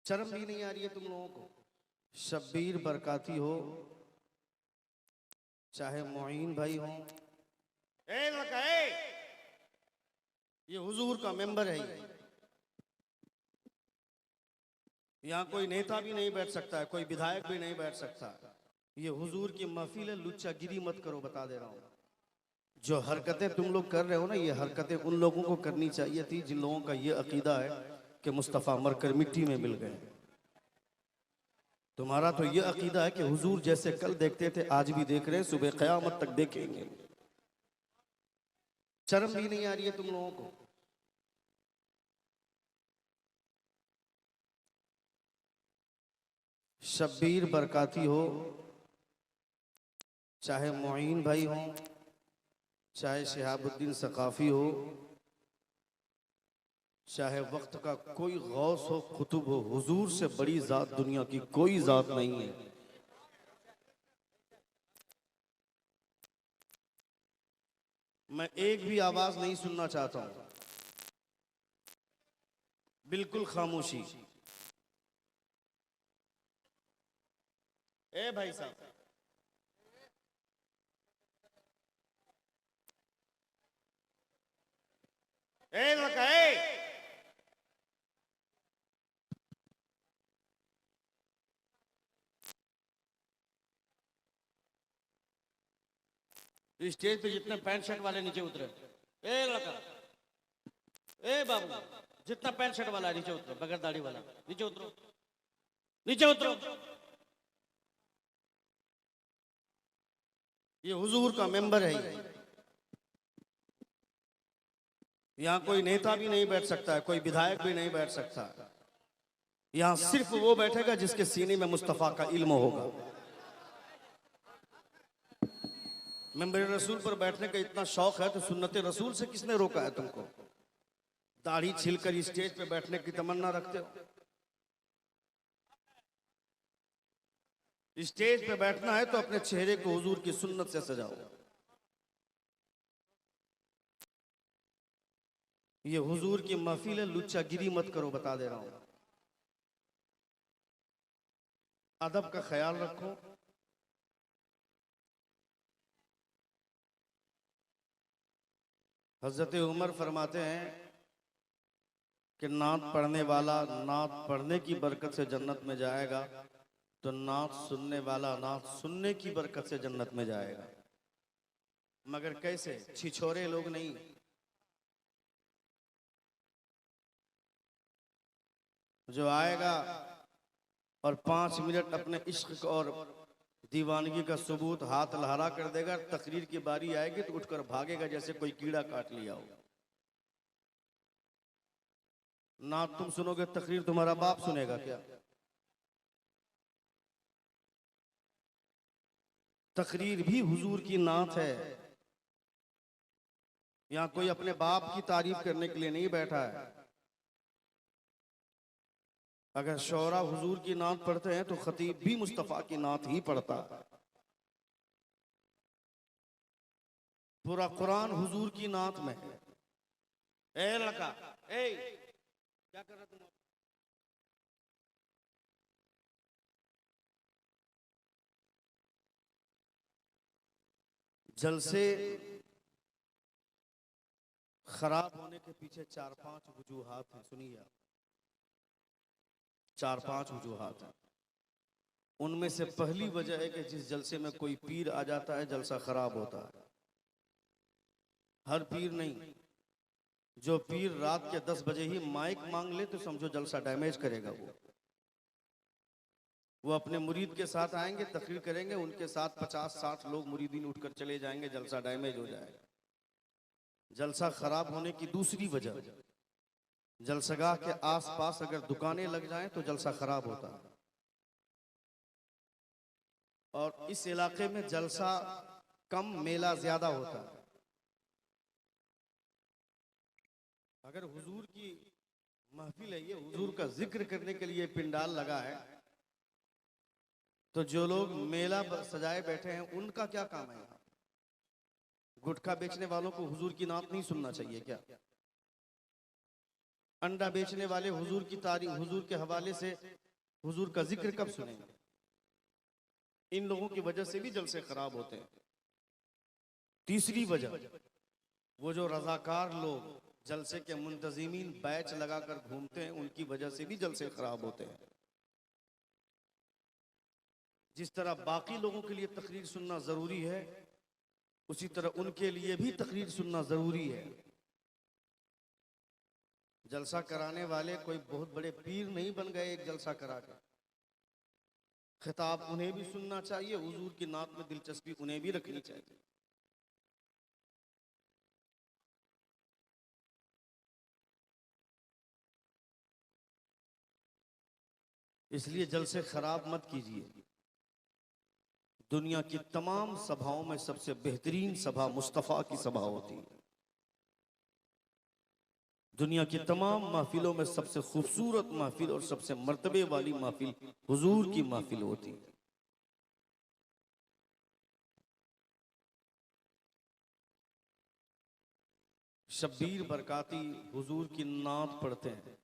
शर्म भी नहीं आ रही है तुम लोगों को? शब्बीर बरकाती हो, चाहे मोइन भाई हो, ए लड़का ए, ये हुजूर का मेंबर है। यहाँ कोई नेता भी नहीं बैठ सकता है, कोई विधायक भी नहीं बैठ सकता। ये हुजूर की महफिल है, लुच्चागिरी मत करो, बता दे रहा हूँ। जो हरकतें तुम लोग कर रहे हो ना, ये हरकतें उन लोगों को करनी चाहिए थी जिन लोगों का ये अकीदा है कि मुस्तफ़ा मरकर मिट्टी में मिल गए। तुम्हारा तो ये अकीदा है कि हुजूर जैसे कल देखते थे आज भी देख रहे हैं, सुबह क़यामत तक देखेंगे। शर्म भी नहीं आ रही है तुम लोगों को? शब्बीर बरकाती हो, चाहे मोइन भाई हो, चाहे शिहाबुद्दीन सकाफी हो, चाहे वक्त का कोई गौस हो, कुतुब हो, हुजूर से बड़ी जात दुनिया की कोई जात नहीं है। मैं एक भी आवाज नहीं सुनना चाहता हूं, बिल्कुल खामोशी। ए भाई साहब, ए लड़का ए, स्टेज पे जितने पैंट शर्ट वाले नीचे उतरे। ए लड़का, ए बाबू, जितना पैंट शर्ट वाला नीचे उतरो, बगैर दाढ़ी वाला नीचे उतरो, नीचे उतरो। ये हुजूर का मेंबर है। यहाँ कोई नेता भी नहीं बैठ सकता है, कोई विधायक भी नहीं बैठ सकता। यहाँ सिर्फ वो बैठेगा जिसके सीने में मुस्तफा का इल्म होगा। मेंबर रसूल पर बैठने का इतना शौक है तो सुन्नत रसूल से किसने रोका है तुमको? दाढ़ी छिलकर स्टेज पे बैठने की तमन्ना रखते हो? स्टेज पे बैठना है तो अपने चेहरे को हुजूर की सुन्नत से सजाओ। ये हुजूर की महफिल है, लुच्चागिरी मत करो, बता दे रहा हूं। अदब का ख्याल रखो। हजरत उमर फरमाते हैं कि नात पढ़ने वाला नात पढ़ने की बरकत से जन्नत में जाएगा, तो नात सुनने वाला नात सुनने की बरकत से जन्नत में जाएगा। मगर कैसे? छिछोरे लोग नहीं। जो आएगा और 5 मिनट अपने इश्क और दीवानगी का सबूत हाथ लहरा कर देगा, तकरीर की बारी आएगी तो उठकर भागेगा जैसे कोई कीड़ा काट लिया हो। ना तुम सुनोगे तकरीर, तुम्हारा बाप सुनेगा क्या? तकरीर भी हुजूर की नात है। यहाँ कोई अपने बाप की तारीफ करने के लिए नहीं बैठा है। अगर शौरा हुजूर की नात पढ़ते हैं तो खतीब भी मुस्तफा की नात ही पढ़ता है। पूरा कुरान हुजूर की नात में है। ए लड़का, ए क्या कर रहा तुम? जलसे खराब होने के पीछे 4-5 वजूहात हैं, सुनिए आप। 4-5 वजूहात हैं। उनमें से पहली वजह है कि जिस जलसे में कोई पीर आ जाता है जलसा खराब होता है। हर पीर नहीं, जो पीर रात के 10 बजे ही माइक मांग ले तो समझो जलसा डैमेज करेगा। वो अपने मुरीद के साथ आएंगे, तकरीर करेंगे, उनके साथ 50-60 लोग मुरीदीन उठकर चले जाएंगे, जलसा डैमेज हो जाएगा। जलसा खराब होने की दूसरी वजह, जलसगाह के आसपास अगर दुकानें लग जाएं तो जलसा खराब होता है। और इस इलाके में जलसा कम, मेला ज्यादा होता है। अगर हुजूर की महफिल है, ये हुजूर का जिक्र करने के लिए पिंडाल लगा है, तो जो लोग मेला सजाए बैठे हैं उनका क्या काम है? गुटखा बेचने वालों को हुजूर की नात नहीं सुनना चाहिए क्या? अंडा बेचने वाले हुजूर की तारीफ, हुजूर के हवाले से हुजूर का जिक्र कब सुनेंगे? इन लोगों की वजह से भी जलसे खराब होते हैं। तीसरी वजह, वो जो रजाकार लोग जलसे के मुंतजिमीन बैच लगाकर घूमते हैं, उनकी वजह से भी जलसे खराब होते हैं। जिस तरह बाकी लोगों के लिए तकरीर सुनना जरूरी है, उसी तरह उनके लिए भी तकरीर सुनना जरूरी है। जलसा कराने वाले कोई बहुत बड़े पीर नहीं बन गए एक जलसा करा के। खिताब उन्हें भी सुनना चाहिए, हुजूर की नात में दिलचस्पी उन्हें भी रखनी चाहिए। इसलिए जलसे खराब मत कीजिए। दुनिया की तमाम सभाओं में सबसे बेहतरीन सभा मुस्तफ़ा की सभा होती है। दुनिया की तमाम महफिलों में सबसे खूबसूरत महफिल और सबसे मर्तबे वाली महफिल हुजूर की महफिल होती है। शब्बीर बरकाती हुजूर की नात पढ़ते हैं।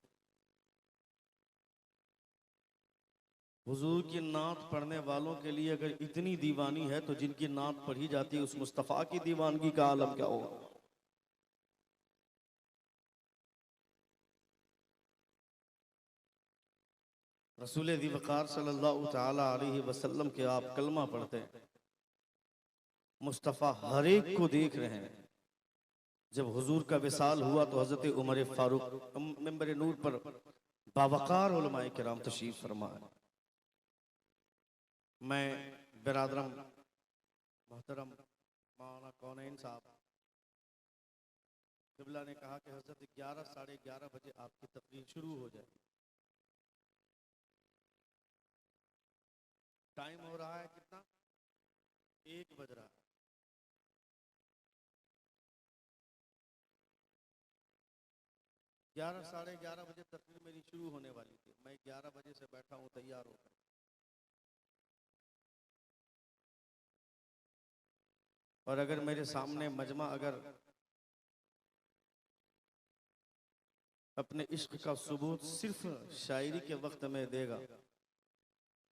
हुजूर की नात पढ़ने वालों के लिए अगर इतनी दीवानी है, तो जिनकी नात पढ़ी जाती है उस मुस्तफ़ा की दीवानगी का आलम क्या होगा। रसूल दिवकार सल्लल्लाहु ताला अलैहि वसल्लम के आप कलमा पढ़ते हैं, मुस्तफ़ा हर एक को देख रहे हैं। जब हुजूर का विसाल हुआ तो हजरत उमर फारूक मिंबर नूर पर बावकार उलमाए किराम तशरीफ फरमाए। मैं बिरादरम मोहतरम मौलाना कौनैन साहब क़िबला ने कहा कि हजरत 11 साढ़े 11 बजे आपकी तकरीर शुरू हो जाए। टाइम हो रहा है कितना, 1 बज रहा है। 11 साढ़े 11 बजे तकरीर मेरी शुरू होने वाली थी। मैं 11 बजे से बैठा हूँ तैयार होकर। और अगर मेरे सामने मजमा अगर अपने इश्क का सबूत सिर्फ शायरी के वक्त में देगा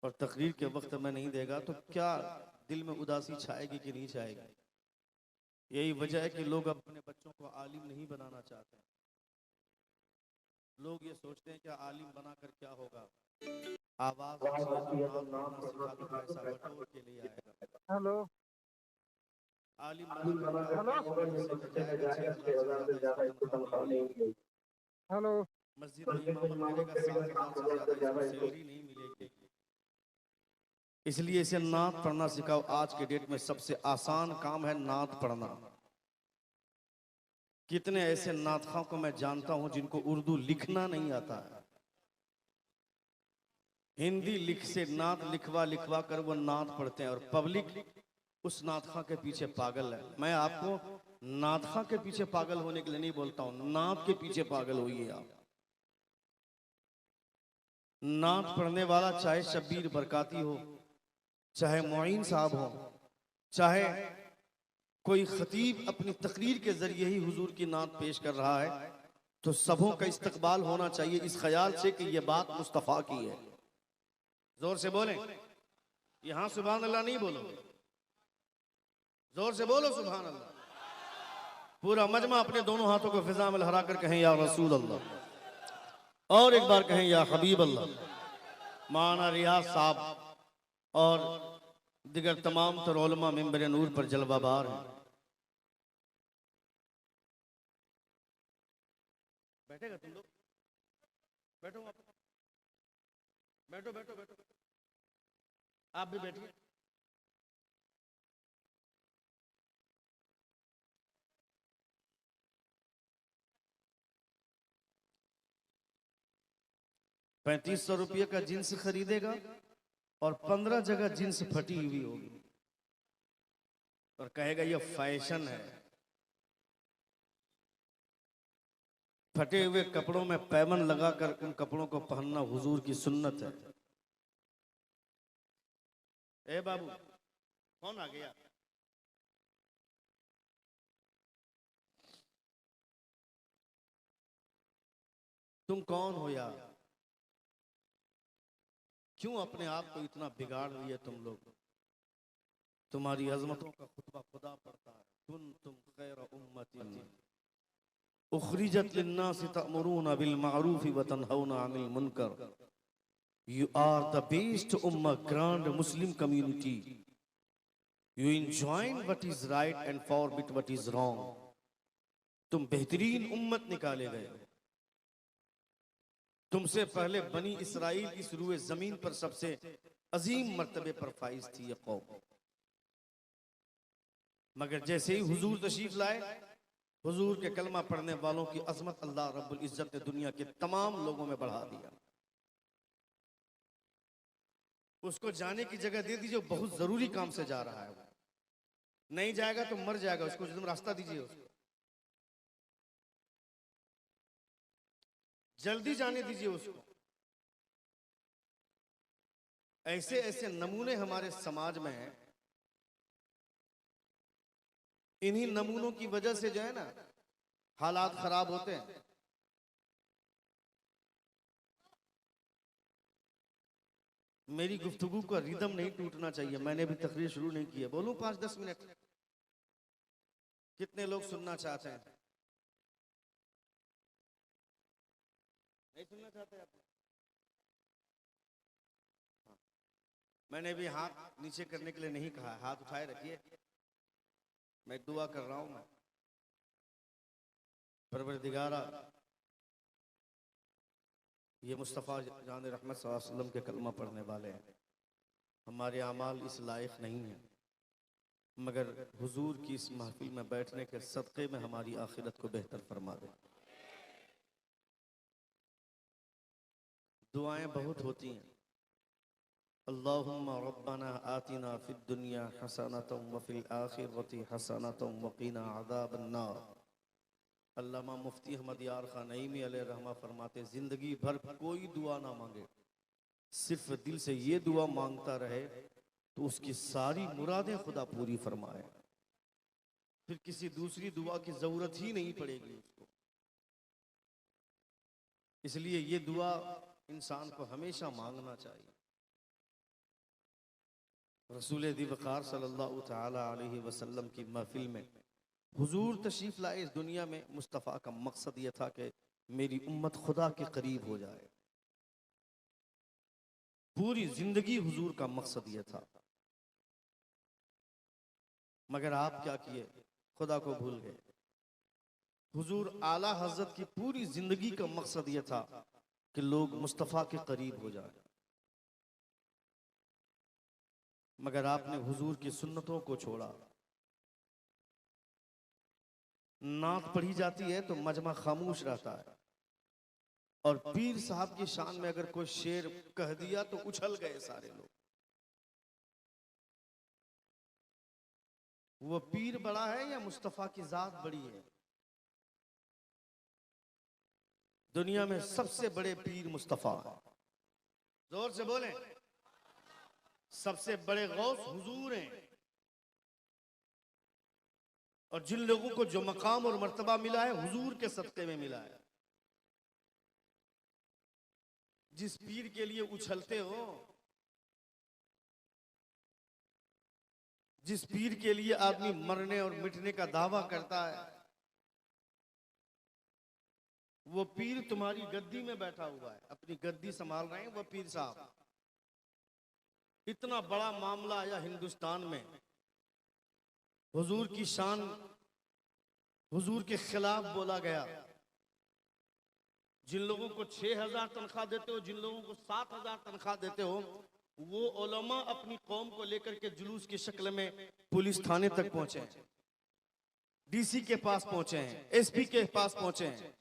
और तकरीर के वक्त में नहीं देगा, तो क्या दिल में उदासी छाएगी कि नहीं छाएगी। यही वजह है कि लोग अपने बच्चों को आलिम नहीं बनाना चाहते। लोग ये सोचते हैं कि आलिम बनाकर क्या होगा, आवाज अच्छी है तो नात पढ़ना सिखा दो, पैसा बटोर के लिए आएगा। हेलो आलिम बनाकर क्या होगा, ये नहीं सीखा जाएगा, 6,000 से ज्यादा इसकी तनख्वाह नहीं मिलेगी। हेलो मस्जिद में इमामत करेगा, 7,000 से ज्यादा इसको सैलरी नहीं मिलेगी। इसलिए इसे नात पढ़ना सिखाओ। आज के डेट में सबसे आसान काम है नात पढ़ना। कितने ऐसे नातखां को मैं जानता हूं जिनको उर्दू लिखना नहीं आता है। हिंदी लिख से नात लिखवा लिखवा कर वो नात पढ़ते हैं, और पब्लिक उस नातखां के पीछे पागल है। मैं आपको नातखां के पीछे पागल होने के लिए नहीं बोलता हूं, नात के पीछे पागल होइए आप। नात पढ़ने वाला चाहे शब्बीर बरकाती हो, चाहे मोइन साहब हो, चाहे कोई खतीब अपनी तकरीर के जरिए ही हुजूर की नात पेश कर रहा है, तो सबों का इस्तकबाल होना चाहिए इस ख्याल से कि यह बात मुस्तफ़ा की है। जोर से बोलें, यहां सुभान अल्लाह नहीं बोलो, जोर से बोलो सुभान अल्लाह। पूरा मजमा अपने दोनों हाथों को फिजा में लहरा कर कहें या रसूल अल्लाह, और एक बार कहें या हबीब अल्लाह। माना रियाज साहब और दिगर तमाम तर उलमा मिंबर नूर पर जलवाबार हैं। बैठेगा तुम लोग, बैठो आप, बैठो बैठो बैठो, आप भी बैठिए। ₹3500 का जींस खरीदेगा और 15 जगह जींस फटी हुई होगी और कहेगा यह फैशन है। फटे हुए कपड़ों में पैबंद लगाकर उन कपड़ों को पहनना हुजूर की सुन्नत है। ए बाबू, कौन आ गया? तुम कौन हो यार? क्यों अपने आप को इतना बिगाड़ लिए तुम लोग? तुम्हारी अजमतों का खुतबा खुदा पढ़ता है, तुम खैर उम्मतिन उखरिजत लिन्नासि तअमुरूना बिल मारूफि व तनहौना अनिल मुनकर। You are the best ummah, grand Muslim community. You enjoin what is right and forbid what is wrong. तुम बेहतरीन उम्मत निकाले गए। तुमसे पहले बनी इसराइल इस रुए जमीन पर सबसे अजीम मर्तबे पर फाइज थी ये कौम। मगर जैसे ही हुजूर तशरीफ लाए, हुजूर के कलमा पढ़ने वालों की अजमत अल्लाह रब्बुल इज्जत ने दुनिया के तमाम लोगों में बढ़ा दिया। उसको जाने की जगह दे दीजिए, बहुत जरूरी काम से जा रहा है, वो नहीं जाएगा तो मर जाएगा, उसको रास्ता दीजिए, उसको जल्दी जाने दीजिए उसको। ऐसे ऐसे नमूने हमारे समाज में हैं। इन्हीं नमूनों की वजह से जो है ना हालात खराब होते हैं। मेरी गुफ्तगू का रिदम नहीं टूटना चाहिए। मैंने भी तकरीर शुरू नहीं की है, बोलूं 5-10 मिनट? कितने लोग सुनना चाहते हैं? नहीं सुनना चाहते आप? हाँ। मैंने भी हाथ नीचे करने के लिए नहीं कहा, हाथ उठाए रखिए। मैं दुआ कर रहा हूं, मैं परवरदिगारा ये मुस्तफ़ा जान रहमत सल्लल्लाहु अलैहि वसल्लम के कलमा पढ़ने वाले हैं, हमारे अमाल इस लायक नहीं है, मगर हुजूर की इस महफिल में बैठने के सदक़े में हमारी आखिरत को बेहतर फरमा दे। दुआएं बहुत होती हैं। अल्लाहुम्मा रब्बना आतिना फिद दुनिया हसनतम व फिल आखिरति हसनतम व क़िना अज़ाबन्नार। अल्लामा मुफ्ती अहमद यार खान नईमी अलैहि रहमा फरमाते, जिंदगी भर कोई दुआ ना मांगे, सिर्फ दिल से ये दुआ मांगता रहे तो उसकी सारी मुरादें खुदा पूरी फरमाए, फिर किसी दूसरी दुआ की जरूरत ही नहीं पड़ेगी उसको। इसलिए ये दुआ इंसान को हमेशा मांगना चाहिए। रसूल दिवकार सल्लल्लाहु तआला अलैहि वसल्लम की महफिल में हुजूर तशरीफ लाए इस दुनिया में। मुस्तफ़ा का मकसद यह था कि मेरी उम्मत खुदा के करीब हो जाए। पूरी जिंदगी हुजूर का मकसद यह था, मगर आप क्या किए? खुदा को भूल गए। हुजूर आला हजरत की पूरी जिंदगी का मकसद यह था कि लोग मुस्तफ़ा के करीब हो जाए, मगर आपने हुजूर की सुन्नतों को छोड़ा। नात पढ़ी जाती है तो मजमा खामोश रहता है, और पीर साहब की शान में अगर कोई शेर कह दिया तो उछल गए सारे लोग। वो पीर बड़ा है या मुस्तफ़ा की जात बड़ी है? दुनिया में सबसे बड़े पीर मुस्तफ़ा है। जोर से बोलें। सबसे बड़े गौस हुजूर हैं। और जिन लोगों को जो मकाम और मर्तबा मिला है हुजूर के सदक़े में मिला है। जिस पीर के लिए उछलते हो, जिस पीर के लिए आदमी मरने और मिटने का दावा करता है, वो पीर तुम्हारी गद्दी में बैठा हुआ है, अपनी गद्दी संभाल रहे हैं वो पीर साहब। इतना बड़ा मामला आया हिंदुस्तान में, हुजूर की शान, हुजूर के खिलाफ बोला गया। जिन लोगों को 6,000 तनख्वाह देते हो, जिन लोगों को 7,000 तनख्वाह देते हो, वो उलमा अपनी कौम को लेकर के जुलूस की शक्ल में पुलिस थाने तक पहुंचे हैं, डीसी के पास पहुंचे हैं, एसपी के पास पहुंचे हैं।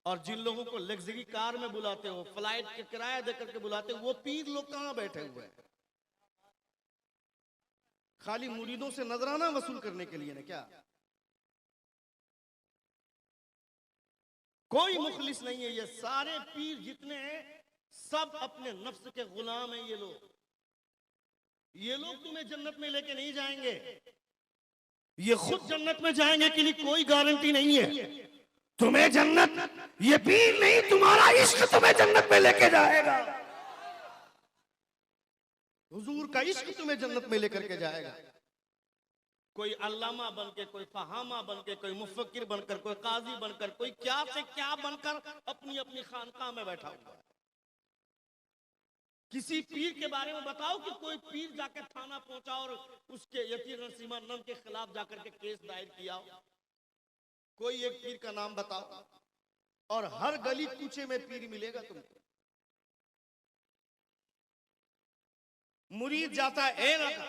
और जिन लोगों को लग्जरी कार में बुलाते हो, फ्लाइट के किराया देकर के बुलाते हो, वो पीर लोग कहां बैठे हुए हैं? खाली मुरीदों से नजराना वसूल करने के लिए ना क्या? कोई मुखलिस नहीं है। ये सारे पीर जितने हैं सब अपने नफ्स के गुलाम हैं। ये लोग तुम्हें जन्नत में लेके नहीं जाएंगे, ये खुद जन्नत में जाएंगे कि नहीं कोई गारंटी नहीं है। तुम्हें जन्नत, ये पीर नहीं, तुम्हारा इश्क तुम्हें जन्नत में लेके जाएगा। हुजूर का इश्क तुम्हें जन्नत में लेकर के जाएगा। कोई अल्लामा बनके, कोई फहामा बनके, कोई मुफक्किर बनकर, कोई काजी बनकर, कोई क्या से क्या बनकर अपनी अपनी खानकाह में बैठा हुआ है। किसी पीर के बारे में बताओ कि कोई पीर जाकर थाना पहुंचा और उसके यतीम नरसिम्हानंद के खिलाफ जाकर के केस दायर किया हो। कोई एक पीर का नाम बताओ, और हर गली कूचे में पीर मिलेगा तुमको। मुरीद जाता है ए रखा,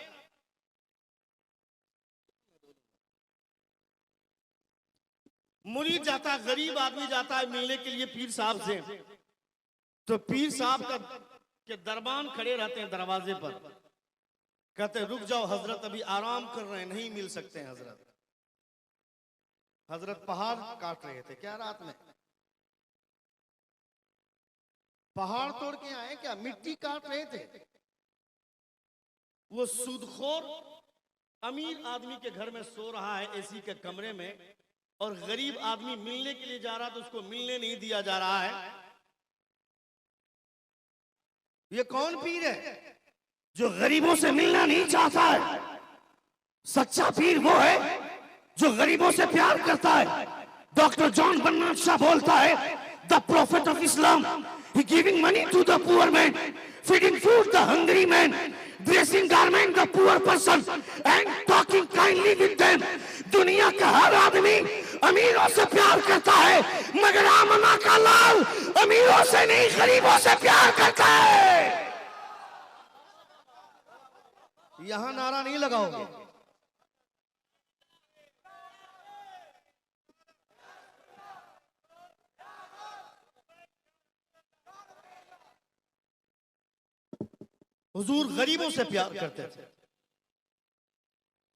मुरीद जाता है, गरीब आदमी जाता है मिलने के लिए पीर साहब से, तो पीर साहब का के दरबान खड़े रहते हैं दरवाजे पर, कहते हैं रुक जाओ हजरत, अभी आराम कर रहे हैं, नहीं मिल सकते हैं हजरत। हजरत पहाड़ काट रहे थे क्या रात में? पहाड़ तोड़ के आए क्या? मिट्टी काट रहे थे। वो सूदखोर अमीर आदमी के घर में सो रहा है एसी के कमरे में, और गरीब आदमी मिलने के लिए जा रहा तो उसको मिलने नहीं दिया जा रहा है। ये कौन पीर है जो गरीबों से मिलना नहीं चाहता है? सच्चा पीर वो है जो गरीबों से प्यार करता है। डॉक्टर जॉन बन्नाट शाह बोलता है, the profit of Islam, he giving money to the poor man, feeding food the hungry man, dressing garment the poor person and talking kindly with them। दुनिया का हर आदमी अमीरों से प्यार करता है, मगर आमना का लाल अमीरों से नहीं गरीबों से प्यार करता है। यहां नारा नहीं लगाओगे। हुजूर गरीबों से प्यार करते थे।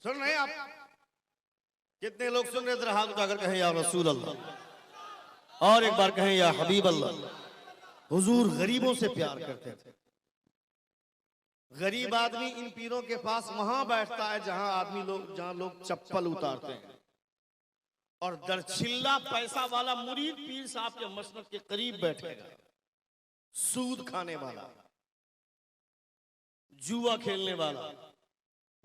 सुन रहे हैं आप? कितने लोग सुन रहे थे? हाथ उठाकर कहें या रसूल अल्लाह, और एक बार कहें या हबीब अल्लाह। हुजूर गरीबों से प्यार करते थे। गरीब आदमी इन पीरों के पास वहां बैठता है जहां लोग चप्पल उतारते हैं, और दरछिल्ला पैसा वाला मुरीद पीर साहब के मसनद के करीब बैठेगा। सूद खाने वाला, जुआ खेलने वाला,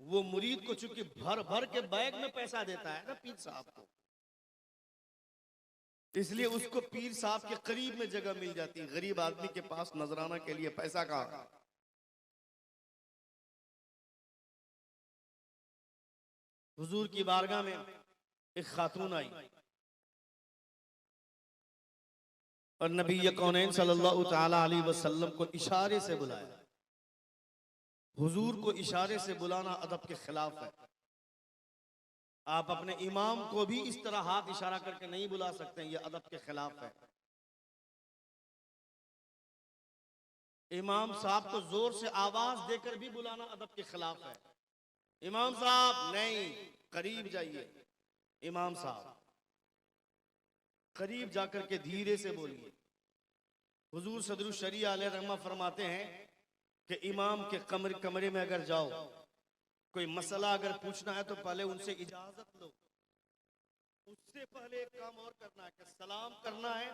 वो मुरीद को चूंकि भर भर के बैग में पैसा देता है ना पीर साहब को, इसलिए उसको पीर साहब के करीब में जगह मिल जाती है। गरीब आदमी के पास नजराना के लिए पैसा कहां? हुजूर की बारगाह में एक खातून आई और नबी कौनैन सल्लल्लाहु तआला अलैहि वसल्लम को इशारे से बुलाया। हुजूर को इशारे से बुलाना अदब के खिलाफ है। आप अपने इमाम को भी इस तरह हाथ इशारा करके नहीं बुला सकते, ये अदब के खिलाफ है। इमाम साहब को जोर से आवाज देकर भी बुलाना अदब के खिलाफ है। इमाम साहब नहीं, करीब जाइए। इमाम साहब करीब जाकर के धीरे से बोलिए। हुजूर सदरुल शरीया अलैहि रहमा फरमाते हैं कि इमाम के कमरे में अगर जाओ, कोई मसला अगर पूछना है तो पहले उनसे इजाजत लो। उससे पहले एक काम और करना है कि सलाम करना है,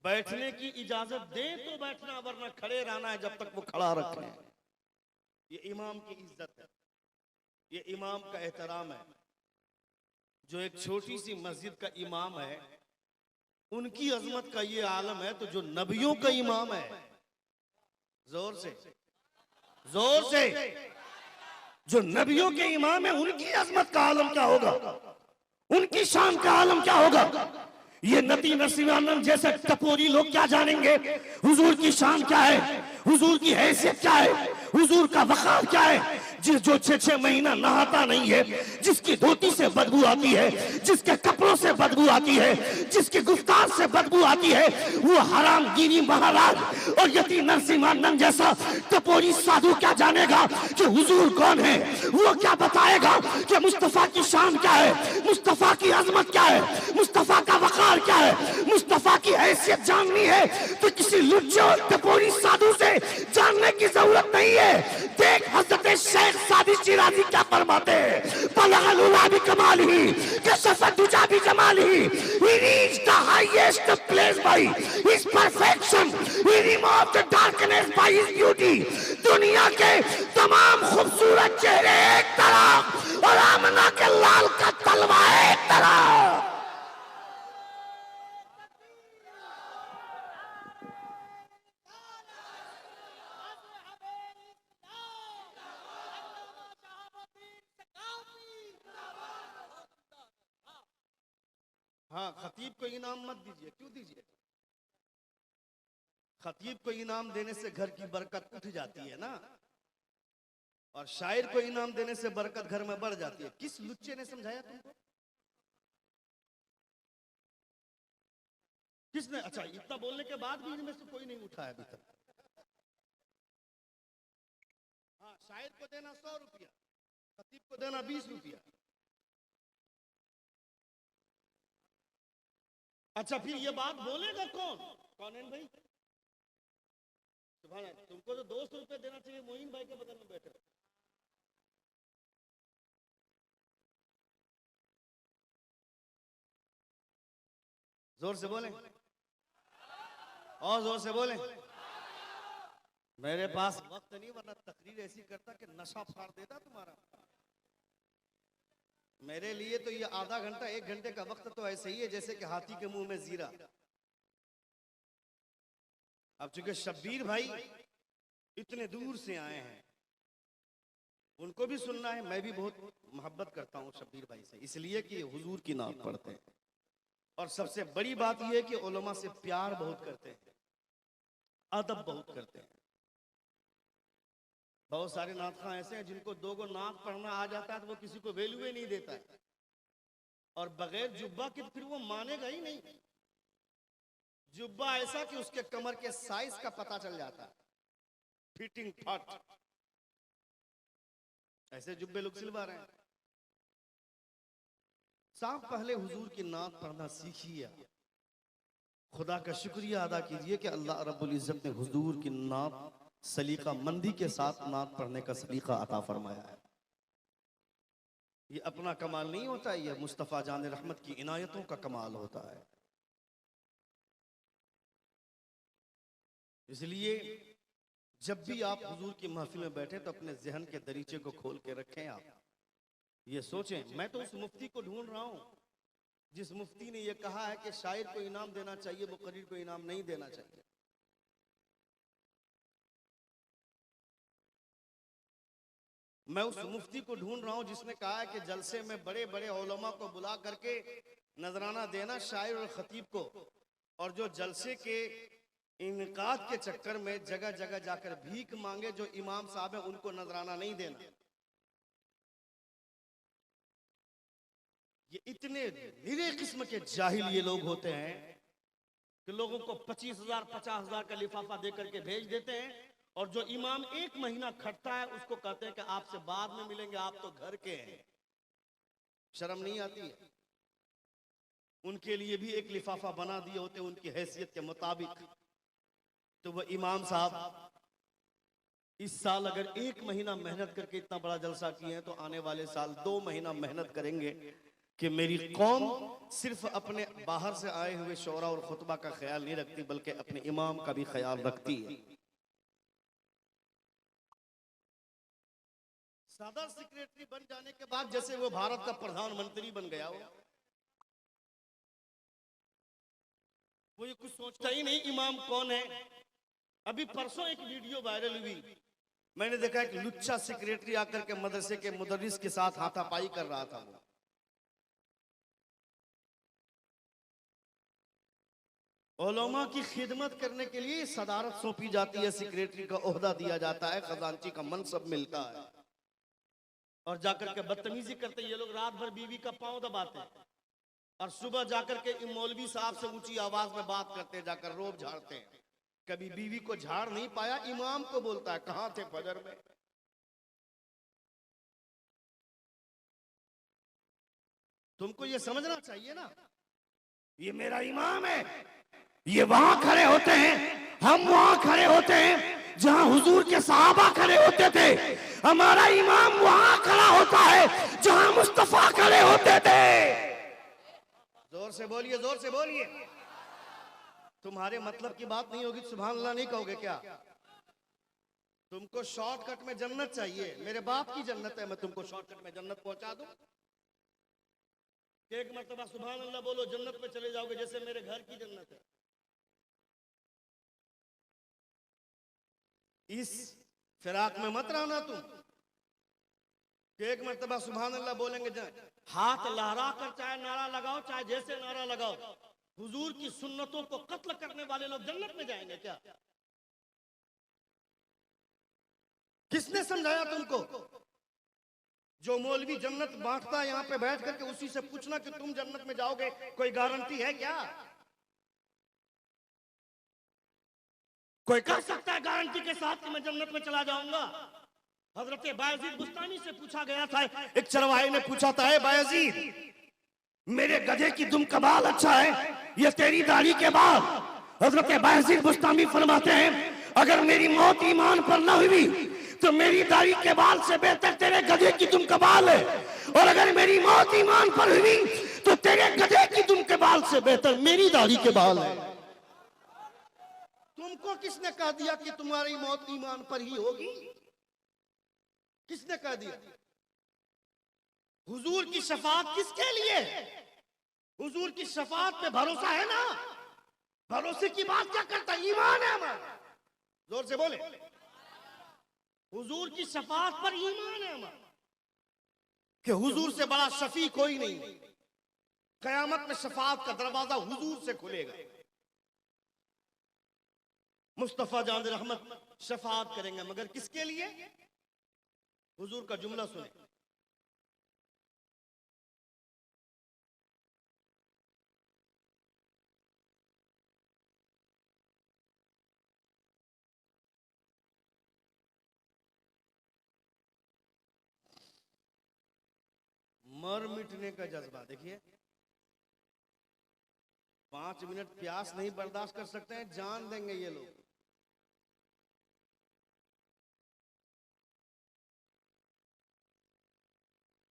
बैठने की इजाजत दे तो बैठना, वरना खड़े रहना है जब तक वो खड़ा रखे। ये इमाम की इज्जत है, ये इमाम का एहतराम है। जो एक छोटी सी मस्जिद का इमाम है, उनकी अजमत का ये आलम है, तो जो नबियों का इमाम है, जोर से जो नबियों के इमाम है, उनकी अजमत का आलम क्या होगा, उनकी शान का आलम क्या होगा। ये नती नरसिम्हानंद जैसे टपोरी लोग क्या जानेंगे हुजूर की शान क्या है, हुजूर की हैसियत क्या है, हुजूर का वक़ार क्या है। जो 6-6 महीना नहाता नहीं है, जिसकी धोती से बदबू आती है, जिसके कपड़ों से बदबू आती है, जिसकी गुफ्तार से बदबू आती है, वो हरामगिरी महाराज और यती नरसिम्हानंद जैसा टपोरी साधु क्या जानेगा कि हुजूर कौन है। वो क्या बताएगा कि मुस्तफा की शान क्या है, मुस्तफा की अजमत क्या है, मुस्तफा का वक़ार क्या है। मुस्तफा की हैसियत जाननी है तो किसी लुच्चे और टपोरी साधु से जानने की जरूरत नहीं है। देख हजरत शेख शेख सादिक शिराजी क्या फरमाते हैं, बलगलुला भी कमाली, कसफदुजा भी Jamali, he reached the highest place by his perfection, he removed the darkness by his beauty. दुनिया के तमाम खूबसूरत चेहरे एक तरफ और आमना के लाल का तलवा एक तरफ। हाँ, खतीब को इनाम मत दीजिए। क्यों दीजिए? खतीब को इनाम देने से घर की बरकत उठ जाती है ना, और शायर को इनाम देने से बरकत घर में बढ़ जाती है। किस लुच्चे ने समझाया तुमको? किसने? अच्छा, इतना बोलने के बाद भी इनमें से कोई नहीं उठा है अभी तक। हाँ, शायर को देना 100 रुपया, खतीब को देना 20 रुपया। अच्छा, फिर ये बात बोलेगा कौन? कौन है भाई? सुभान अल्लाह, तुमको तो 200 रुपए देना चाहिए, मोइन भाई के बगल में बैठे। जोर से बोले और जोर से बोले। मेरे पास वक्त नहीं, वरना तकरीर ऐसी करता कि नशा फाड़ देता तुम्हारा। मेरे लिए तो ये आधा घंटा 1 घंटे का वक्त तो ऐसे ही है जैसे कि हाथी के मुंह में जीरा। अब चूंकि शब्बीर भाई इतने दूर से आए हैं, उनको भी सुनना है। मैं भी बहुत मोहब्बत करता हूं शब्बीर भाई से, इसलिए कि हुजूर की नात पढ़ते हैं। और सबसे बड़ी बात यह है कि उलमा से प्यार बहुत करते हैं, अदब बहुत करते हैं। बहुत सारे नातखां ऐसे हैं जिनको 2 गो नात पढ़ना आ जाता है तो वो किसी को वैल्यू ही नहीं देता है, और बगैर जुब्बा के फिर वो मानेगा ही नहीं। जुब्बा ऐसा कि उसके कमर के साइज का पता चल जाता है, फिटिंग फट। ऐसे जुब्बे लोग सिलवा रहे हैं। साहब, पहले हुजूर की नात पढ़ना सीखिए, खुदा का शुक्रिया अदा कीजिए कि अल्लाह रब्बुल इज्जत ने हुजूर की नात सलीका मंदी के साथ नात पढ़ने का सलीका अता फरमाया है। ये अपना कमाल नहीं होता, ये मुस्तफ़ा जान रहमत की इनायतों का कमाल होता है। इसलिए जब भी आप हुजूर की महफिल में बैठे तो अपने जहन के दरीचे को खोल के रखें। आप ये सोचें, मैं तो उस मुफ्ती को ढूंढ रहा हूं जिस मुफ्ती ने ये कहा है कि शायर को इनाम देना चाहिए, मुकर्रिर को इनाम नहीं देना चाहिए। मैं उस मुफ्ती को ढूंढ रहा हूं जिसने कहा है कि जलसे में बड़े बड़े उलमा को बुला करके नजराना देना शायर और खतीब को, और जो जलसे के इनकाद के चक्कर में जगह जगह जाकर भीख मांगे जो इमाम साहब है उनको नजराना नहीं देना। ये इतने निरे किस्म के जाहिल ये लोग होते हैं कि लोगों को 25,000 50,000 का लिफाफा देकर के भेज देते हैं, और जो इमाम 1 महीना खटता है उसको कहते हैं कि आपसे बाद में मिलेंगे, आप तो घर के हैं। शर्म नहीं आती है? उनके लिए भी एक लिफाफा बना दिए होते उनकी हैसियत के मुताबिक। तो वो इमाम साहब इस साल अगर 1 महीना मेहनत करके इतना बड़ा जलसा किए हैं तो आने वाले साल 2 महीना मेहनत करेंगे कि मेरी कौम सिर्फ अपने बाहर से आए हुए शोरा और खुतबा का ख्याल नहीं रखती बल्कि अपने इमाम का भी ख्याल रखती है। सदर सेक्रेटरी बन जाने के बाद जैसे वो भारत का प्रधानमंत्री बन गया हो, वो ये कुछ सोचता ही नहीं इमाम कौन है। अभी परसों एक वीडियो वायरल हुई, मैंने देखा एक लुच्चा सेक्रेटरी आकर के मदरसे के मुदर्रिस के साथ हाथापाई कर रहा था। वो उलमा की खिदमत करने के लिए सदारत सौंपी जाती है, सेक्रेटरी का ओहदा दिया जाता है, खजांची का मनसब मिलता है, और जाकर के बदतमीजी करते ये लोग। रात भर बीवी का पांव दबाते हैं और सुबह जाकर के मौलवी साहब से ऊंची आवाज में बात करते हैं, जाकर रोब झाड़ते हैं। कभी बीवी को झाड़ नहीं पाया, इमाम को बोलता है कहां थे फजर में। तुमको ये समझना चाहिए ना, ये मेरा इमाम है। ये वहां खड़े होते हैं, हम वहां खड़े होते हैं जहां हुजूर के सहाबा खड़े होते थे। हमारा इमाम वहां खड़ा होता है जहां मुस्तफा खड़े होते थे। जोर से बोलिए, जोर से बोलिए। तुम्हारे मतलब की बात नहीं होगी, सुभान अल्लाह नहीं कहोगे क्या? तुमको शॉर्टकट में जन्नत चाहिए, मेरे बाप की जन्नत है, मैं तुमको शॉर्टकट में जन्नत पहुंचा दूं। एक मर्तबा सुभान अल्लाह बोलो, जन्नत में चले जाओगे जैसे मेरे घर की जन्नत है। इस फिराक में मत रहना तुम। एक मर्तबा सुभान अल्लाह बोलेंगे, हाथ लहरा कर चाहे नारा लगाओ, चाहे जैसे नारा लगाओ, हुजूर की सुन्नतों को कत्ल करने वाले लोग जन्नत में जाएंगे क्या? किसने समझाया तुमको? जो मौलवी जन्नत बांटता है यहां पे बैठ करके, उसी से पूछना कि तुम जन्नत में जाओगे, कोई गारंटी है क्या? कोई कह सकता है गारंटी के साथ कि मैं जन्नत में चला जाऊंगा? हजरत बायजीद बुस्तानी से पूछा गया था, एक चरवाहे ने पूछा था, बायजीद मेरे गधे की दुम का बाल अच्छा है या तेरी दाढ़ी के बाल? हजरत बायजीद बुस्तामी फरमाते हैं, अगर मेरी मौत ईमान पर न हुई तो मेरी दाढ़ी के बाल से बेहतर तेरे गधे की दुम का बाल है, और अगर मेरी मौत ईमान पर हुई तो तेरे गधे की दुम के बाल से बेहतर मेरी दाढ़ी के बाल है। तुमको किसने कह दिया कि तुम्हारी मौत ईमान पर ही होगी? किसने कह दिया? हुजूर की शफाअत किसके लिए? हुजूर की शफाअत पे भरोसा है ना? भरोसे की बात क्या करता? ईमान है हमारा। जोर से बोले, हुजूर की शफाअत पर ईमान है हमारा कि हुजूर से बड़ा शफी कोई नहीं। कयामत में शफाअत का दरवाजा हुजूर से खुलेगा। मुस्तफा जान रहमत शफाअत करेंगे, मगर किसके लिए? हुजूर का जुमला सुने, मर मिटने का जज्बा देखिए। 5 मिनट प्यास नहीं बर्दाश्त कर सकते हैं, जान देंगे ये लोग।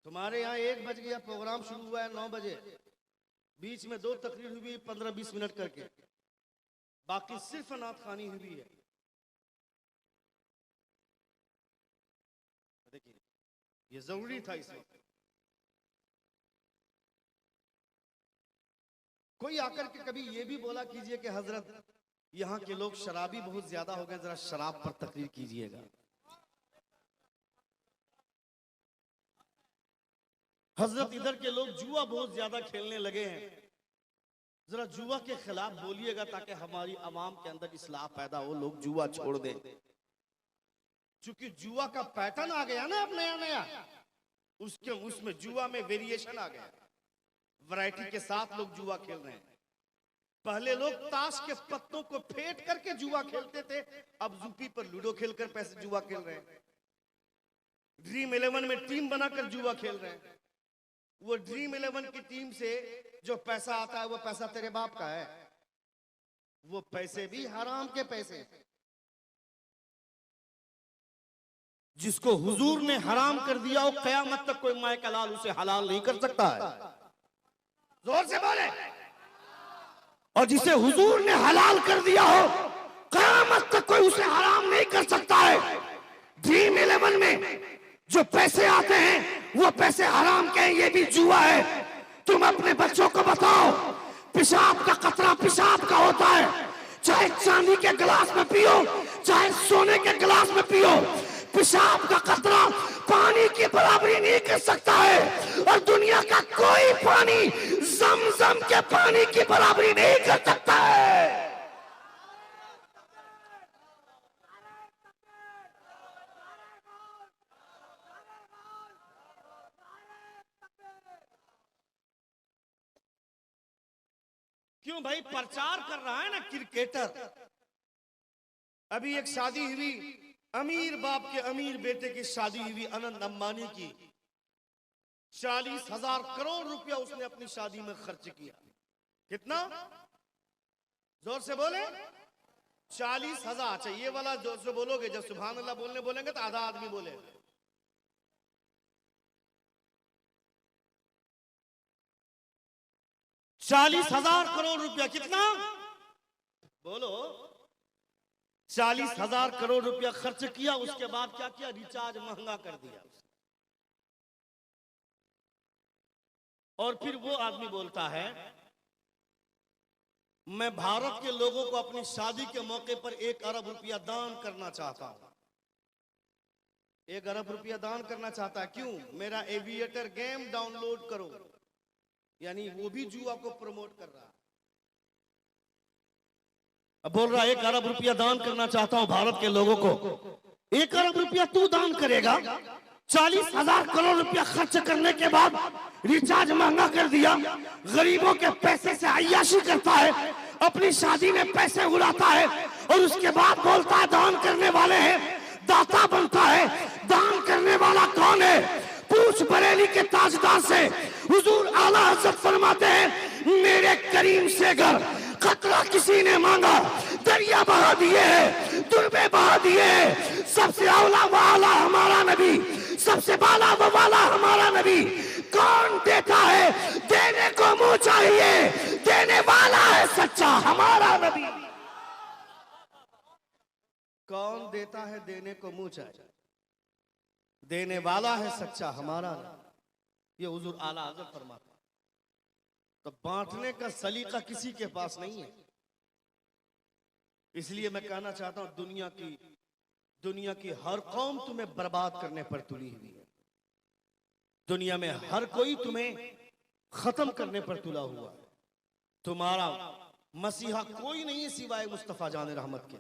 तुम्हारे यहाँ 1 बज गया, प्रोग्राम शुरू हुआ है 9 बजे, बीच में 2 तकरीर हुई 15-20 मिनट करके, बाकी सिर्फ नात खानी हुई है। देखिए ये जरूरी था इस वक्त। कोई आकर के कभी ये भी बोला कीजिए कि हजरत यहाँ के लोग शराबी बहुत ज्यादा हो गए, जरा शराब पर तकरीर कीजिएगा। हजरत इधर के लोग जुआ बहुत ज्यादा खेलने लगे हैं, जरा जुआ के खिलाफ बोलिएगा ताकि हमारी आवाम के अंदर इस्लाह पैदा हो, लोग जुआ छोड़ दें। क्योंकि जुआ का पैटर्न आ गया ना अब नया नया, उसमें जुआ में वेरिएशन आ गया, वैरायटी के साथ लोग जुआ खेल रहे हैं। पहले लोग ताश के पत्तों को फेंट करके जुआ खेलते थे, अब यूपी पर लूडो खेलकर पैसे जुआ खेल रहे हैं। ड्रीम 11 में टीम बनाकर जुआ खेल रहे हैं। वो ड्रीम 11 की टीम से जो पैसा आता है वो पैसा तेरे बाप का है, वो पैसे भी हराम के पैसे। जिसको हुजूर ने हराम कर दिया वो कयामत तक कोई माए का लाल उसे हलाल नहीं कर सकता है। जोर से बोले। और जिसे हुजूर ने हलाल कर दिया हो कयामत तक कोई उसे हराम नहीं कर सकता है। ड्रीम 11 में जो पैसे आते हैं वो पैसे हराम के हैं, ये भी जुआ है। तुम अपने बच्चों को बताओ, पेशाब का कतरा पेशाब का होता है, चाहे चांदी के गिलास में पियो चाहे सोने के गिलास में पियो, पेशाब का कतरा पानी की बराबरी नहीं कर सकता है, और दुनिया का कोई पानी ज़म-ज़म के पानी की बराबरी नहीं कर सकता है। क्यों भाई? प्रचार कर रहा है ना क्रिकेटर। अभी एक शादी हुई, अमीर बाप के अमीर बेटे की शादी हुई, अनंत अंबानी की। 40,000 करोड़ रुपया उसने अपनी शादी में खर्च किया। कितना? जोर से बोले। 40,000। अच्छा ये वाला जोर से बोलोगे, जब सुभान अल्लाह बोलेंगे तो आधा आदमी बोले। 40,000 करोड़ रुपया। कितना बोलो? 40,000 करोड़ रुपया खर्च किया। उसके बाद क्या किया? रिचार्ज महंगा कर दिया। और फिर वो आदमी बोलता है मैं भारत के लोगों को अपनी शादी के मौके पर 1 अरब रुपया दान करना चाहता हूं। 1 अरब रुपया दान करना चाहता है। क्यों? मेरा एविएटर गेम डाउनलोड करो। यानी वो भी जुआ को प्रमोट कर रहा है। अब बोल रहा है 1 अरब रुपया दान करना चाहता हूं भारत के लोगों को। 1 अरब रुपया तू दान करेगा? 40,000 करोड़ रुपया खर्च करने के बाद रिचार्ज महंगा कर दिया। गरीबों के पैसे से अय्याशी करता है, अपनी शादी में पैसे उड़ाता है और उसके बाद बोलता है दान करने वाले हैं, दाता बनता है। दान करने वाला कौन है? पूछ बरेली के ताजदार से। हुजूर आला हजरत फरमाते हैं मेरे करीम से अगर खतरा किसी ने मांगा, दरिया बहा दिए है, दुर्बे बहा दिए है। सबसे औला वाला हमारा नबी, सबसे बाला वाला हमारा नबी। कौन देता है? देने को मुंह चाहिए, देने वाला है सच्चा हमारा नबी। कौन देता है? देने को मुंह चाहिए, देने वाला है सच्चा हमारा नबी। ये हुजूर आला हज़रत फरमाता। तो बांटने का सलीका किसी के पास नहीं है। इसलिए मैं कहना चाहता हूं दुनिया की हर कौम तुम्हें बर्बाद करने पर तुली हुई है। दुनिया में हर कोई तुम्हें खत्म करने पर तुला हुआ है। तुम्हारा मसीहा कोई नहीं है सिवाय मुस्तफा जान रहमत के।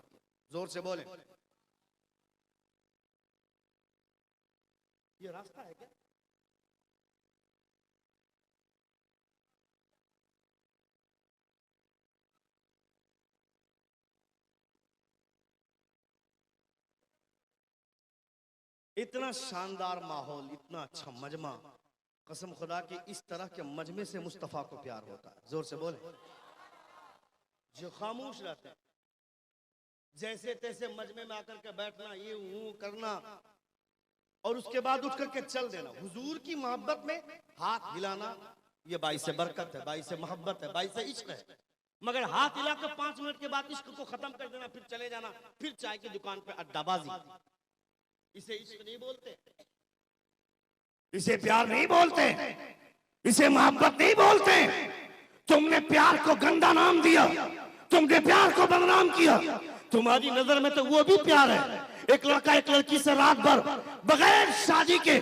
जोर से बोले। ये रास्ता है क्या? इतना शानदार माहौल, इतना अच्छा मजमा, कसम खुदा की इस तरह के मजमे से मुस्तफा को प्यार होता है। जोर से बोले। जो खामोश रहते हैं, जैसे तैसे मजमे में आकर के बैठना, ये हूं करना और उसके बाद उठ करके चल देना। हुजूर की मोहब्बत में हाथ हिलाना ये बाइसे बरकत है, बाइसे मोहब्बत है, बाइसे इश्क है। मगर हाथ हिलाकर 5 मिनट के बाद इश्क को खत्म कर देना, फिर चले जाना, फिर चाय की दुकान पे अड्डाबाजी, इसे इश्क नहीं बोलते, इसे प्यार नहीं बोलते, इसे मोहब्बत नहीं बोलते। तुमने प्यार को गंदा नाम दिया, तुमने प्यार को बदनाम किया। तुम्हारी नजर में तो वो भी प्यार है। एक लड़का एक लड़की से रात भर बगैर शादी के,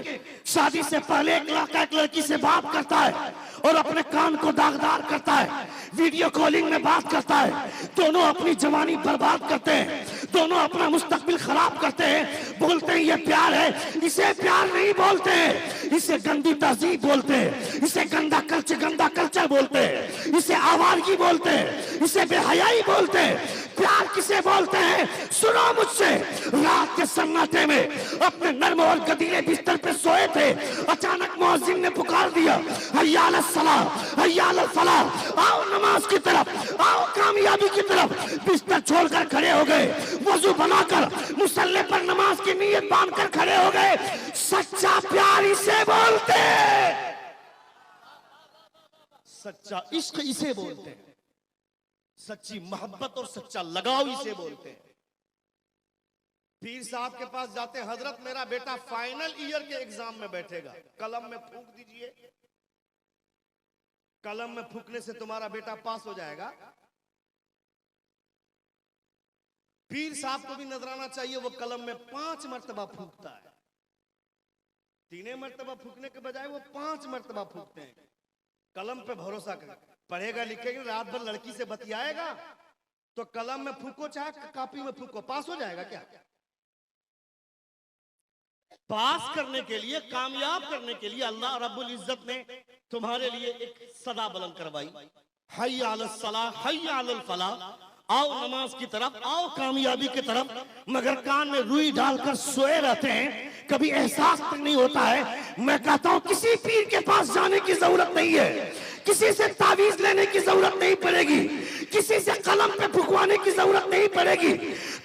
शादी से पहले एक लड़का एक लड़की से बात करता है और अपने कान को दागदार करता है, वीडियो कॉलिंग में बात करता है। दोनों अपनी जवानी बर्बाद करते हैं, दोनों अपना मुस्तकबिल खराब करते हैं। बोलते हैं ये प्यार है। इसे प्यार नहीं बोलते हैं, इसे गंदी तहजीब बोलते हैं, इसे गंदा कल्चर बोलते हैं, इसे आवारगी बोलते हैं, इसे बेहयाई बोलते हैं। प्यार किसे बोलते हैं? सुनो मुझसे। रात के सन्नाटे में अपने नर्म और गदीले बिस्तर पे सोए थे, अचानक मुअज्जिन ने पुकार दिया, हय्या अला सलाह, हय्या अला फलाह। आओ नमाज की तरफ, आओ कामयाबी की तरफ। बिस्तर छोड़कर खड़े हो गए, वजू बनाकर मुसल्ले पर नमाज की नीयत बांधकर खड़े हो गए। सच्चा प्यार इसे बोलते हैं, सच्चा इश्क इसे बोलते हैं, सच्ची मोहब्बत और सच्चा लगाव इसे बोलते हैं। पीर साहब के पास जाते, हजरत मेरा बेटा फाइनल ईयर के एग्जाम में बैठेगा, कलम में फूंक दीजिए, कलम में फूंकने से तुम्हारा बेटा पास हो जाएगा। पीर साहब को भी नजराना चाहिए, वो कलम में 5 मरतबा फूंकता है। 3 मरतबा फूंकने के बजाय वो 5 मरतबा फूंकते हैं। कलम पे भरोसा कर, पढ़ेगा लिखेगा, रात भर लड़की से बतियाएगा, तो कलम में फूको चाहे कॉपी में फूको, पास हो जाएगा क्या? पास करने के लिए, कामयाब करने के लिए अल्लाह रब्बुल इज्जत ने तुम्हारे लिए एक सदा बुलंद करवाई, हय्या अलस सलाह, हय्या अलल फलाह। आओ नमाज की तरफ, आओ कामयाबी की तरफ। मगर कान में रुई डालकर सोए रहते हैं, कभी एहसास तक नहीं होता है। मैं कहता हूं किसी पीर के पास जाने की जरूरत नहीं है, किसी से तावीज लेने की जरूरत नहीं पड़ेगी, किसी से कलम पे फुकवाने की जरूरत नहीं पड़ेगी।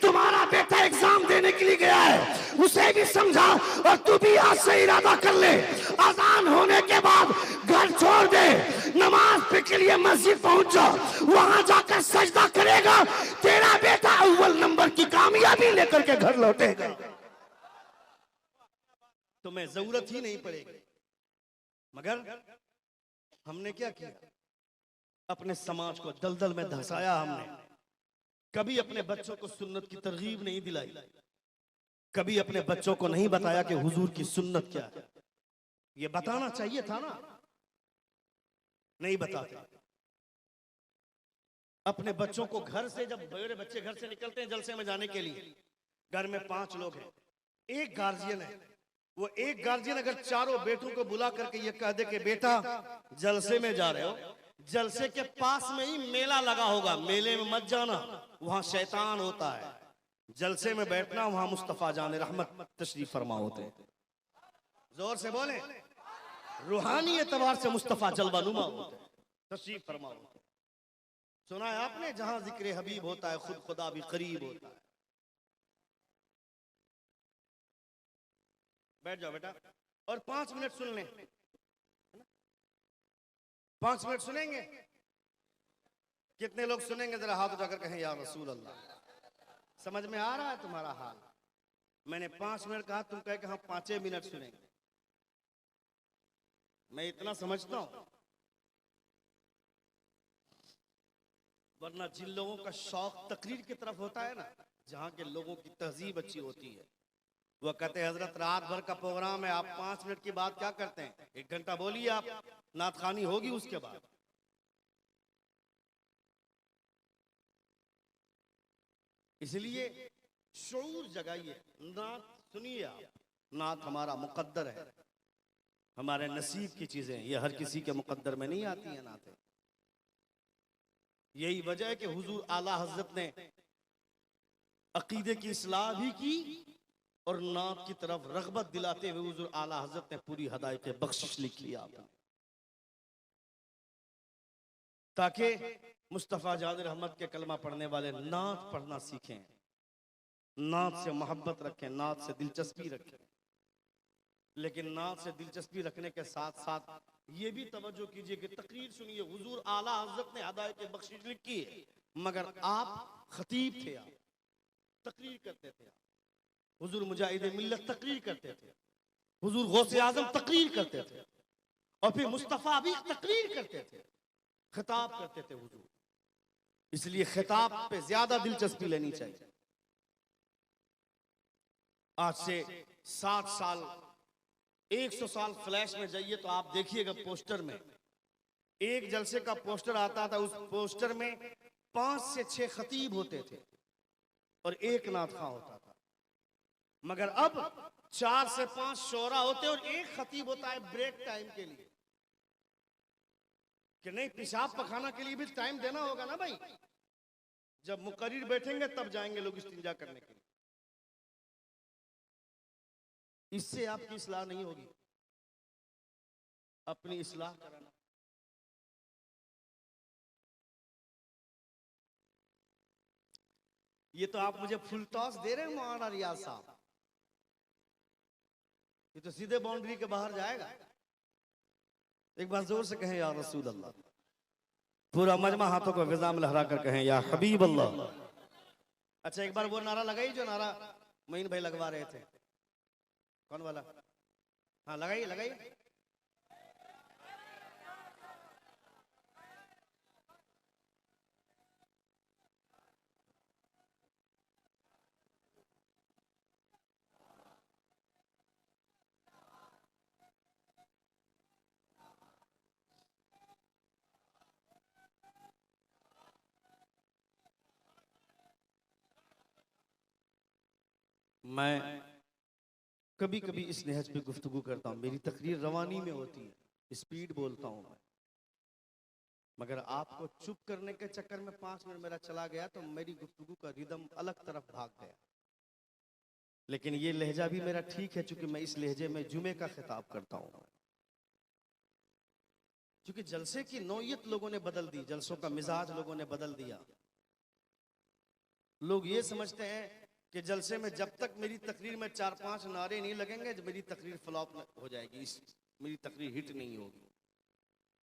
तुम्हारा बेटा एग्जाम देने के लिए गया है, उसे भी समझा और तू भी आज से इरादा कर ले, अजान होने के बाद घर छोड़ दे, नमाज के लिए मस्जिद पहुंच जा, वहां जाकर सजदा करेगा, तेरा बेटा अव्वल नंबर की कामयाबी लेकर के घर लौटेगा। तुम्हें जरूरत ही नहीं पड़ेगी। मगर हमने क्या किया, अपने समाज को दलदल में धंसाया। हमने कभी अपने बच्चों को सुन्नत की तरगीब नहीं दिलाई, कभी अपने बच्चों को नहीं बताया कि हुजूर की सुन्नत क्या है। ये बताना चाहिए था ना, नहीं बताते। अपने बच्चों को घर से, जब बड़े बच्चे घर से निकलते हैं जलसे में जाने के लिए, घर में 5 लोग हैं, एक गार्जियन है, वो एक गार्जियन अगर चारों बेटों को बुला करके ये कह दे कि बेटा जलसे में जा रहे हो, जलसे के पास में ही मेला लगा होगा, मेले में मत जाना, वहां शैतान होता है, जलसे में बैठना, वहां मुस्तफा जान रहमत तशरीफ फरमा होते हैं। जोर से बोले, रूहानी एतबार से मुस्तफा जलवानुमा होते हैं, तशरीफ फरमा होते हैं। सुना है आपने, जहां जिक्र हबीब होता है खुद खुदा भी करीब होता है। बैठ जाओ बेटा और 5 मिनट सुन लें, 5 मिनट सुनेंगे। कितने लोग सुनेंगे, जरा हाथ उठाकर कहें या रसूल अल्लाह। समझ में आ रहा है तुम्हारा हाल? मैंने 5 मिनट कहा, तुम कहे कि हम 5 मिनट सुनेंगे। मैं इतना समझता हूं, वरना जिन लोगों का शौक तकरीर की तरफ होता है ना, जहां के लोगों की तहजीब अच्छी होती है, वो कहते हैं हजरत रात भर का प्रोग्राम है, आप 5 मिनट की बात क्या करते हैं, 1 घंटा बोलिए, आप नात खानी होगी उसके बाद। इसलिए शऊर जगाइए, नात सुनिए आप। नात हमारा मुकद्दर है, हमारे नसीब की चीजें, ये हर किसी के मुकद्दर में नहीं आती है नातें। यही वजह है कि हुजूर आला हजरत ने अकीदे की इस्लाह भी की और नात की तरफ रगबत दिलाते हुए हुजूर आला हजरत ने पूरी हदायत बख्शिश लिखी आपने, ताकि मुस्तफा जान रहमत के कलमा पढ़ने वाले नात पढ़ना सीखें, नात से मोहब्बत रखें, नात से दिलचस्पी रखें। लेकिन नात से दिलचस्पी रखने के साथ साथ ये भी तवज्जो कीजिए कि तकरीर सुनिए, हुजूर आला हजरत ने हदायत बख्शिश लिखी है, मगर आप खतीब थे, आप तकरीर करते थे, हुजूर मुजाहिद मिल्लत तकरीर करते थे, हुजूर गौसे आजम तकरीर करते थे, और फिर मुस्तफा भी तकरीर करते थे, खिताब करते थे हुजूर। इसलिए खिताब पे ज्यादा दिलचस्पी लेनी चाहिए। आज से 60 साल 100 साल फ्लैश में जाइए तो आप देखिएगा, पोस्टर में एक जलसे का पोस्टर आता था, उस पोस्टर में 5 से 6 खतीब होते थे और 1 नात खां होता था। मगर अब 4 से 5 शोरा होते और 1 खतीब होता है ब्रेक टाइम के लिए, कि नहीं पेशाब पखाना के लिए भी टाइम देना होगा ना भाई, जब मुकर्रिर बैठेंगे तब जाएंगे लोग इस्तिंजा करने के लिए। इससे आपकी इस्लाह नहीं होगी, अपनी इस्लाह कराना। ये तो आप मुझे फुल टॉस दे रहे हैं मौलाना रियाज साहब, ये तो सीधे बाउंड्री के बाहर जाएगा। एक बार जोर से कहें या रसूल अल्लाह। पूरा मजमा हाथों को फिजा में लहरा कर कहें या हबीब अल्लाह। अच्छा एक बार वो नारा लगाई जो नारा मोइन भाई लगवा रहे थे, कौन वाला? हाँ लगाइए लगाइए। मैं कभी कभी इस नहज पे गुफ्तगू करता हूँ, मेरी तकरीर रवानी में होती है, स्पीड बोलता हूँ मैं, मगर आपको चुप करने के चक्कर में 5 मिनट मेरा चला गया तो मेरी गुफ्तगू का रिदम अलग तरफ भाग गया। लेकिन ये लहजा भी मेरा ठीक है, चूंकि मैं इस लहजे में जुमे का खिताब करता हूँ। क्योंकि जलसे की नौयत लोगों ने बदल दी, जलसों का मिजाज लोगों ने बदल दिया। लोग ये समझते हैं कि जलसे में जब तक मेरी तकरीर में 4-5 नारे नहीं लगेंगे मेरी तकरीर फ्लॉप हो जाएगी, मेरी तकरीर हिट नहीं होगी।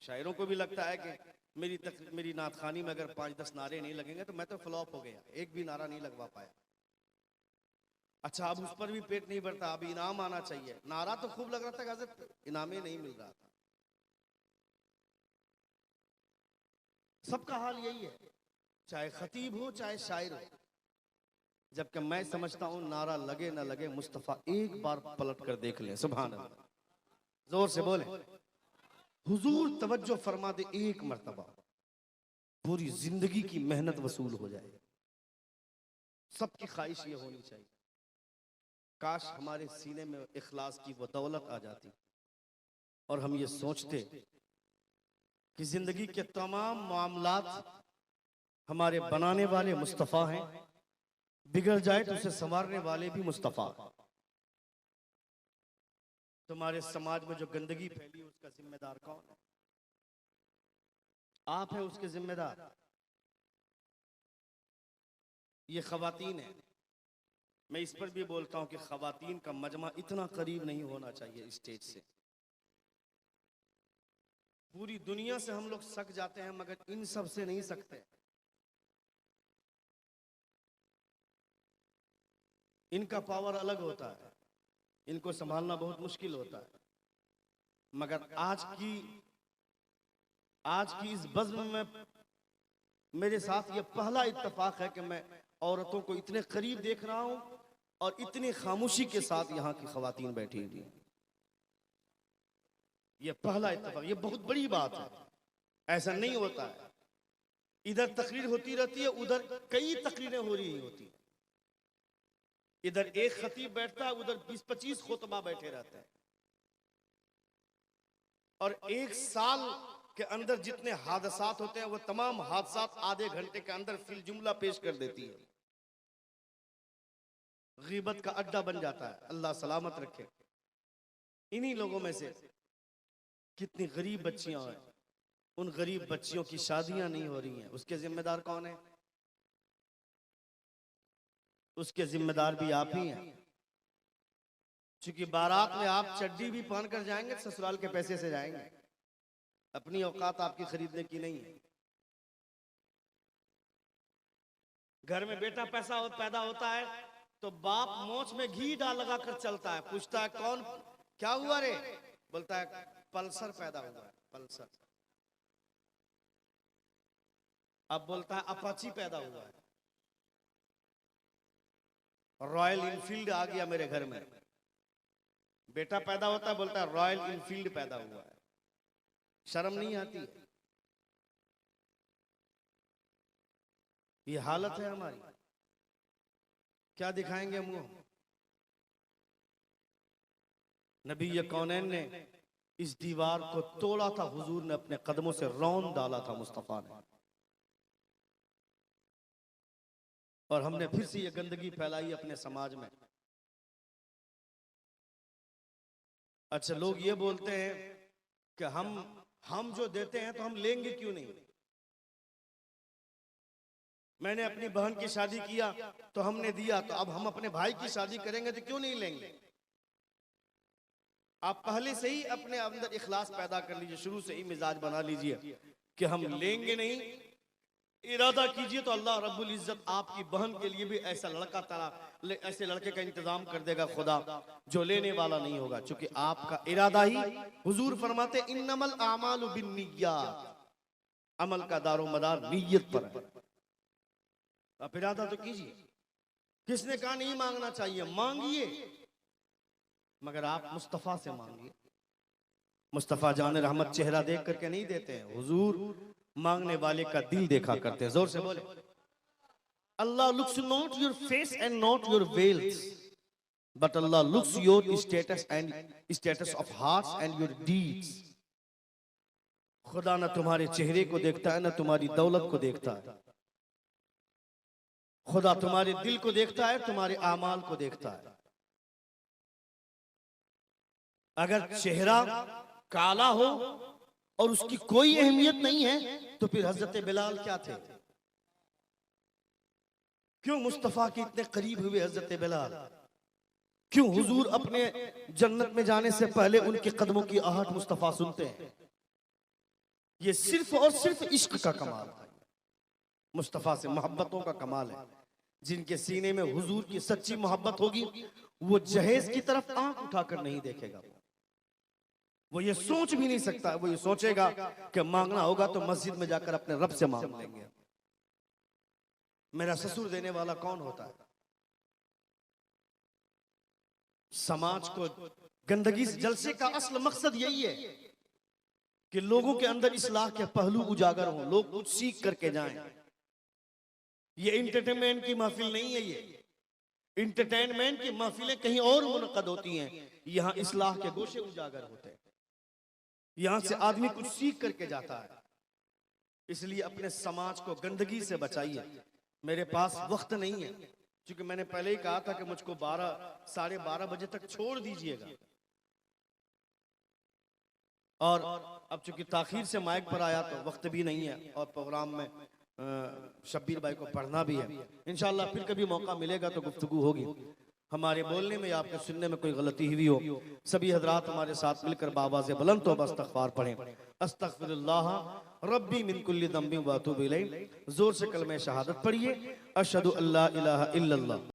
शायरों को भी लगता है कि मेरी नातखानी में अगर 5-10 नारे नहीं लगेंगे तो मैं तो फ्लॉप हो गया, एक भी नारा नहीं लगवा पाया। अच्छा, अब उस पर भी पेट नहीं भरता, अब इनाम आना चाहिए। नारा तो खूब लग रहा था हज़रत, इनाम ही नहीं मिल रहा था। सबका हाल यही है, चाहे खतीब हो चाहे शायर हो। जबकि मैं समझता हूं नारा लगे ना लगे, मुस्तफा एक बार पलट कर देख ले। सुभान अल्लाह, जोर से बोले हुजूर तवज्जो फरमा दे, एक मर्तबा पूरी जिंदगी की मेहनत वसूल हो जाए। सबकी ख्वाहिश ये होनी चाहिए, काश हमारे सीने में इखलास की वो दौलत आ जाती और हम ये सोचते कि जिंदगी के तमाम मामलात हमारे बनाने वाले मुस्तफा हैं, बिगड़ जाए तो उसे संवारने वाले भी मुस्तफा। तुम्हारे समाज में जो गंदगी फैली उसका जिम्मेदार कौन है? आप हैं उसके जिम्मेदार। ये खवातीन है। मैं इस पर भी बोलता हूं कि खवातीन का मजमा इतना करीब नहीं होना चाहिए स्टेज से। पूरी दुनिया से हम लोग सक जाते हैं मगर इन सब से नहीं सकते। इनका पावर अलग होता है, इनको संभालना बहुत मुश्किल होता है। मगर आज की इस बज़्म में मेरे साथ ये पहला इत्तेफाक है कि मैं औरतों को इतने करीब देख रहा हूं और इतनी खामोशी के साथ यहाँ की खवातीन बैठी हुई हैं। ये पहला इत्तेफाक, ये बहुत बड़ी बात है। ऐसा नहीं होता है, इधर तकरीर होती रहती है, उधर कई तकरीरें हो रही होती है। इधर एक खतीब बैठता है, उधर 20-25 खुतबा बैठे रहते हैं। और एक साल के अंदर जितने हादसात होते हैं वो तमाम हादसात आधे घंटे के अंदर फिल जुमला पेश कर देती है। गीबत का अड्डा बन जाता है, अल्लाह सलामत रखे। इन्हीं लोगों में से कितनी गरीब बच्चियां हैं, उन गरीब बच्चियों की शादियां नहीं हो रही हैं, उसके जिम्मेदार कौन है? उसके जिम्मेदार भी आप ही हैं। क्योंकि बारात में आप चड्डी भी पहन कर जाएंगे, ससुराल के पैसे से जाएंगे, अपनी औकात आपकी खरीदने की नहीं है। घर में बेटा पैदा होता है तो बाप मोच में घी डाल लगा कर चलता है, पूछता है कौन क्या हुआ रे? बोलता है पल्सर पैदा हुआ है, पल्सर। अब बोलता है अपाची पैदा हुआ है, रॉयल इनफील्ड आ गया मेरे घर में। बेटा पैदा होता है, बोलता है रॉयल इनफील्ड पैदा हुआ है। शर्म नहीं आती? ये हालत है हमारी, क्या दिखाएंगे मुंह? नबी ये कौनैन ने इस दीवार को तोड़ा था, हुजूर ने अपने कदमों से रौंद डाला था मुस्तफा ने। और हमने फिर से ये गंदगी फैलाई अपने समाज में। अच्छा, लोग ये बोलते हैं कि हम जो देते हैं तो हम लेंगे क्यों नहीं? मैंने अपनी बहन की शादी किया तो हमने दिया, तो अब हम अपने भाई की शादी करेंगे तो क्यों नहीं लेंगे? आप पहले से ही अपने अंदर इखलास पैदा कर लीजिए, शुरू से ही मिजाज बना लीजिए कि हम लेंगे नहीं। इरादा कीजिए तो अल्लाह रब्बुल इज्जत आपकी बहन के लिए भी ऐसा ऐसे लड़के का इंतजाम कर देगा खुदा, जो लेने वाला नहीं होगा। क्योंकि आपका इरादा ही, हुजूर फरमाते इन्नमल आमालु बिन्निय्यात, अमल का दारो मदार नीयत पर है। आप इरादा तो कीजिए। किसने कहा नहीं मांगना चाहिए? मांगिए, मगर आप मुस्तफा से मांगिए। मुस्तफा जान रहमत चेहरा देख करके नहीं देते हैं, हुजूर मांगने वाले का दिल देखा करते हैं। जोर से बोले Allah looks not your face and not your wealth, but Allah looks your status and status of hearts and your deeds. खुदा ना तुम्हारे चेहरे को देखता है, ना तुम्हारी दौलत को देखता है। खुदा तुम्हारे दिल को देखता है, तुम्हारे आमाल को देखता है। अगर चेहरा काला हो और उसकी कोई अहमियत नहीं है तो फिर हजरत बिलाल क्या थे? क्यों मुस्तफा के इतने करीब हुए हजरत बिलाल? क्यों हुजूर अपने जन्नत में जाने से पहले उनके कदमों की आहट मुस्तफा सुनते हैं? ये सिर्फ और सिर्फ इश्क का कमाल है, मुस्तफा से मोहब्बतों का कमाल है। जिनके सीने में हुजूर की सच्ची मोहब्बत होगी वो जहेज की तरफ आंख उठाकर नहीं देखेगा, वो ये सोच भी नहीं सकता। वो ये सोचेगा कि मांगना होगा तो मस्जिद में जाकर अपने रब से मांग लेंगे। मेरा ससुर देने वाला कौन होता है? समाज को गंदगी से, जलसे का असल मकसद यही है कि लोगों के अंदर इस्लाह के पहलू उजागर हों, लोग कुछ सीख करके जाएं। ये इंटरटेनमेंट की महफिल नहीं है। ये इंटरटेनमेंट की महफिलें कहीं और मुनक़द होती हैं, यहां इस्लाह के गोशे उजागर होते हैं, यहां से आदमी कुछ सीख करके जाता है। इसलिए अपने समाज को गंदगी से बचाइए। मेरे पास वक्त नहीं है, क्योंकि मैंने पहले ही कहा था कि मुझको 12 साढ़े 12 बजे तक छोड़ दीजिएगा, और अब चूंकि ताखीर से माइक पर आया तो वक्त भी नहीं है, और प्रोग्राम में शब्बीर भाई को पढ़ना भी है। इंशाल्लाह फिर कभी मौका मिलेगा तो गुफ्तगू होगी। हमारे बोलने में या आपके सुनने में कोई गलती हुई हो, सभी हजरात हमारे साथ मिलकर बाबा से बुलंद तौबा इस्तग़फ़ार पढ़ें। अस्तग़फ़िरुल्लाह रब्बी मिन कुल्लि ज़ंबिन व अतूबु इलैह। जोर से कलमे शहादत पढ़िए, अशहदु अल्ला इलाहा इल्लल्लाह।